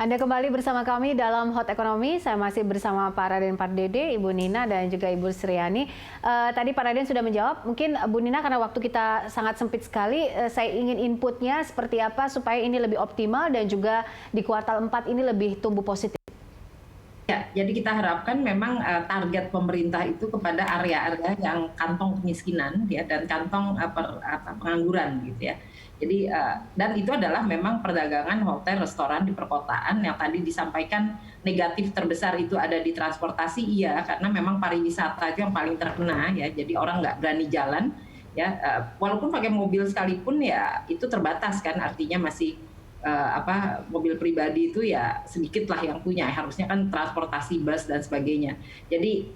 Anda kembali bersama kami dalam Hot Ekonomi. Saya masih bersama Pak Raden Pardede, Ibu Nina, dan juga Ibu Sriani. Tadi Pak Raden sudah menjawab. Mungkin Bu Nina, karena waktu kita sangat sempit sekali, saya ingin inputnya seperti apa supaya ini lebih optimal dan juga di kuartal 4 ini lebih tumbuh positif. Ya, jadi kita harapkan memang target pemerintah itu kepada area-area yang kantong kemiskinan ya, dan kantong pengangguran gitu ya. Jadi dan itu adalah memang perdagangan hotel, restoran di perkotaan yang tadi disampaikan negatif terbesar itu ada di transportasi, iya, karena memang pariwisata itu yang paling terkena ya. Jadi orang nggak berani jalan ya, walaupun pakai mobil sekalipun ya itu terbatas kan, artinya masih mobil pribadi itu ya sedikit lah yang punya, harusnya kan transportasi bus dan sebagainya. Jadi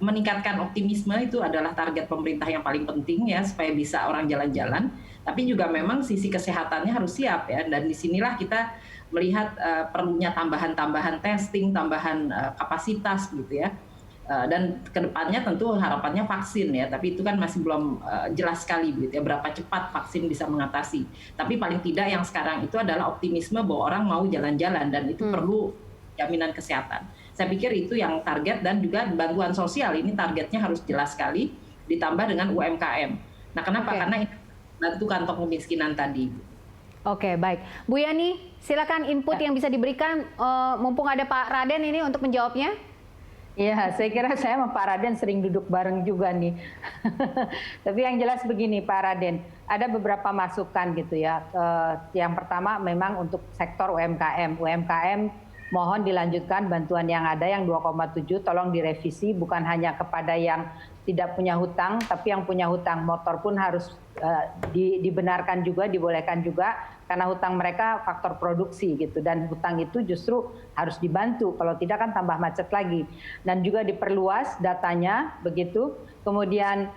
meningkatkan optimisme itu adalah target pemerintah yang paling penting ya, supaya bisa orang jalan-jalan, tapi juga memang sisi kesehatannya harus siap ya, dan disinilah kita melihat perlunya tambahan testing, tambahan kapasitas gitu ya. Dan kedepannya tentu harapannya vaksin ya, tapi itu kan masih belum jelas sekali gitu ya, berapa cepat vaksin bisa mengatasi. Tapi paling tidak yang sekarang itu adalah optimisme bahwa orang mau jalan-jalan, dan itu perlu jaminan kesehatan. Saya pikir itu yang target, dan juga bantuan sosial ini targetnya harus jelas sekali, ditambah dengan UMKM. Nah, kenapa? Karena ini bantu kantong kemiskinan tadi. Oke, baik. Bu Yani, silakan input yang bisa diberikan, mumpung ada Pak Raden ini untuk menjawabnya. Ya, saya kira saya sama Pak Raden sering duduk bareng juga nih. Tapi yang jelas begini Pak Raden, ada beberapa masukan gitu ya. Yang pertama memang untuk sektor UMKM. UMKM mohon dilanjutkan bantuan yang ada yang 2,7 tolong direvisi, bukan hanya kepada yang tidak punya hutang, tapi yang punya hutang motor pun harus dibenarkan juga, dibolehkan juga, karena hutang mereka faktor produksi gitu, dan hutang itu justru harus dibantu, kalau tidak kan tambah macet lagi. Dan juga diperluas datanya begitu. Kemudian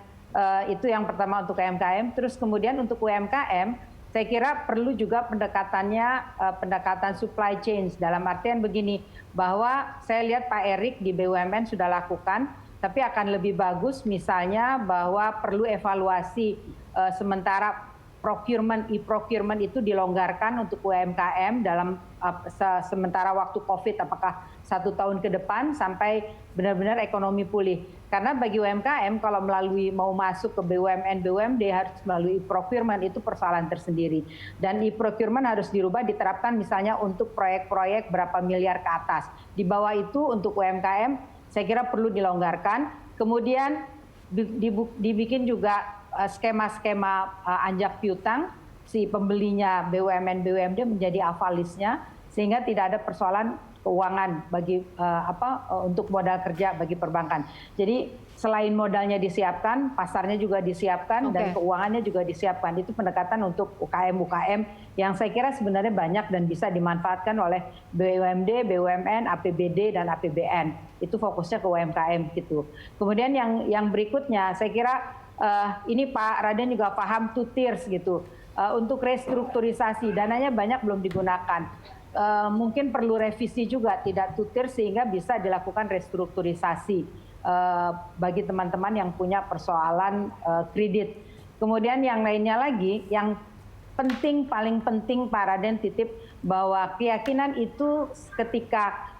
itu yang pertama untuk UMKM. Terus kemudian untuk UMKM saya kira perlu juga pendekatan supply chain, dalam artian begini, bahwa saya lihat Pak Erik di BUMN sudah lakukan, tapi akan lebih bagus misalnya bahwa perlu evaluasi sementara e-procurement itu dilonggarkan untuk UMKM dalam sementara waktu COVID, apakah 1 tahun ke depan sampai benar-benar ekonomi pulih. Karena bagi UMKM kalau mau masuk ke BUMN, BUMD harus melalui e-procurement, itu persoalan tersendiri. Dan e-procurement harus dirubah, diterapkan misalnya untuk proyek-proyek berapa miliar ke atas. Di bawah itu untuk UMKM saya kira perlu dilonggarkan. Kemudian dibikin juga skema-skema anjak piutang, si pembelinya BUMN, BUMD menjadi avalisnya, sehingga tidak ada persoalan keuangan bagi untuk modal kerja bagi perbankan. Jadi selain modalnya disiapkan, pasarnya juga disiapkan, dan keuangannya juga disiapkan. Itu pendekatan untuk UKM-UKM yang saya kira sebenarnya banyak dan bisa dimanfaatkan oleh BUMD, BUMN, APBD, dan APBN. Itu fokusnya ke UMKM gitu. Kemudian yang berikutnya, saya kira ini Pak Raden juga paham two tiers gitu. Untuk restrukturisasi, dananya banyak belum digunakan. Mungkin perlu revisi juga, tidak two tiers, sehingga bisa dilakukan restrukturisasi bagi teman-teman yang punya persoalan kredit. Kemudian yang lainnya lagi, yang penting, paling penting Pak Raden titip, bahwa keyakinan itu ketika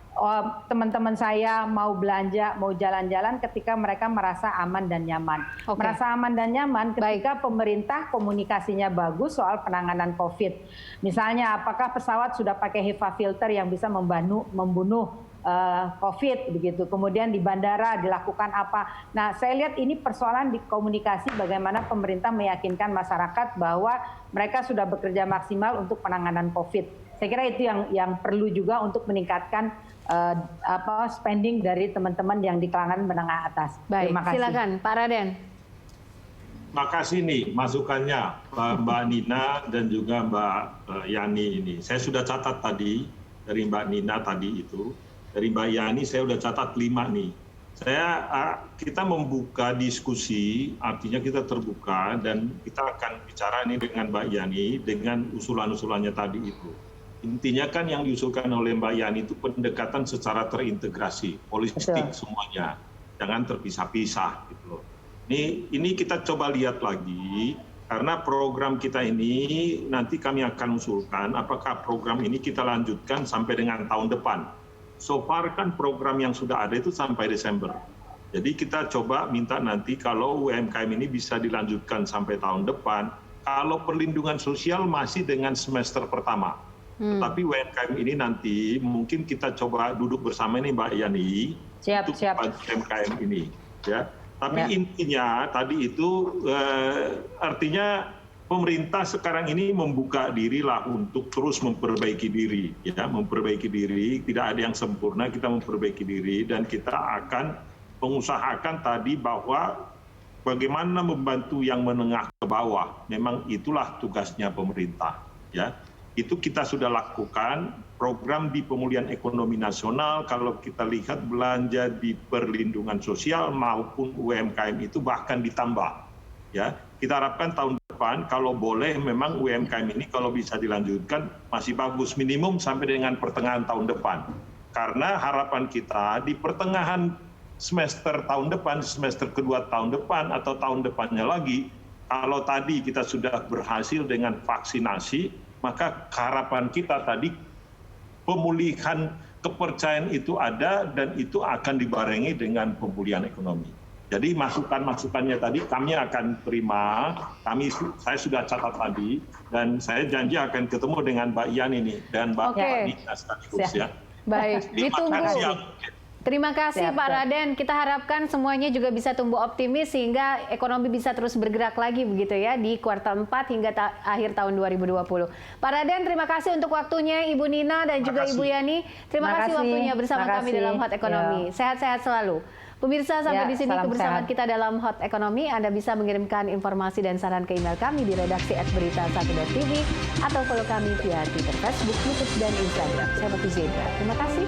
teman-teman saya mau belanja, mau jalan-jalan, ketika mereka merasa aman dan nyaman. Merasa aman dan nyaman ketika pemerintah komunikasinya bagus soal penanganan COVID. Misalnya, apakah pesawat sudah pakai HEPA filter yang bisa membunuh COVID begitu. Kemudian di bandara dilakukan apa. Nah, saya lihat ini persoalan di komunikasi, bagaimana pemerintah meyakinkan masyarakat bahwa mereka sudah bekerja maksimal untuk penanganan COVID. Saya kira itu yang perlu juga untuk meningkatkan spending dari teman-teman yang di kalangan menengah atas. Baik, terima kasih. Silakan Pak Raden. Makasih nih masukannya Mbak Nina dan juga Mbak Yani ini. Saya sudah catat tadi dari Mbak Nina tadi itu, dari Mbak Yani saya sudah catat 5 nih. Kita membuka diskusi, artinya kita terbuka, dan kita akan bicara ini dengan Mbak Yani dengan usulan-usulannya tadi itu. Intinya kan yang diusulkan oleh Mbak Yani itu pendekatan secara terintegrasi, holistik semuanya, jangan terpisah-pisah gitu loh. Ini kita coba lihat lagi Karena program kita ini nanti kami akan usulkan apakah program ini kita lanjutkan sampai dengan tahun depan. So far kan program yang sudah ada itu sampai Desember. Jadi kita coba minta nanti kalau UMKM ini bisa dilanjutkan sampai tahun depan. Kalau perlindungan sosial masih dengan semester pertama. Tapi UMKM ini nanti mungkin kita coba duduk bersama ini Mbak Yani untuk UMKM ini, ya. Tapi intinya tadi itu artinya pemerintah sekarang ini membuka diri lah untuk terus memperbaiki diri, ya, memperbaiki diri. Tidak ada yang sempurna, kita memperbaiki diri dan kita akan mengusahakan tadi bahwa bagaimana membantu yang menengah ke bawah. Memang itulah tugasnya pemerintah, ya. Itu kita sudah lakukan program di pemulihan ekonomi nasional. Kalau kita lihat belanja di perlindungan sosial maupun UMKM itu bahkan ditambah, ya. Kita harapkan tahun depan kalau boleh memang UMKM ini kalau bisa dilanjutkan masih bagus, minimum sampai dengan pertengahan tahun depan. Karena harapan kita di pertengahan semester tahun depan, semester kedua tahun depan atau tahun depannya lagi, kalau tadi kita sudah berhasil dengan vaksinasi, maka harapan kita tadi pemulihan kepercayaan itu ada dan itu akan dibarengi dengan pemulihan ekonomi. Jadi masukan-masukannya tadi kami akan terima, saya sudah catat tadi dan saya janji akan ketemu dengan Mbak Yani ini dan Mbak Nina sekaligus, ya. Baik, ditunggu. Terima kasih Pak Raden. Kita harapkan semuanya juga bisa tumbuh optimis sehingga ekonomi bisa terus bergerak lagi begitu ya di kuartal 4 hingga akhir tahun 2020. Pak Raden, terima kasih untuk waktunya Ibu Nina dan juga Ibu Yani. Terima kasih waktunya bersama kami dalam Hot Ekonomi. Sehat-sehat selalu. Pemirsa, sampai di sini kebersamaan kita dalam Hot Ekonomi. Anda bisa mengirimkan informasi dan saran ke email kami di redaksi @berita1.tv atau follow kami via Twitter, Facebook, YouTube, dan Instagram. Saya Putri Zedra. Terima kasih.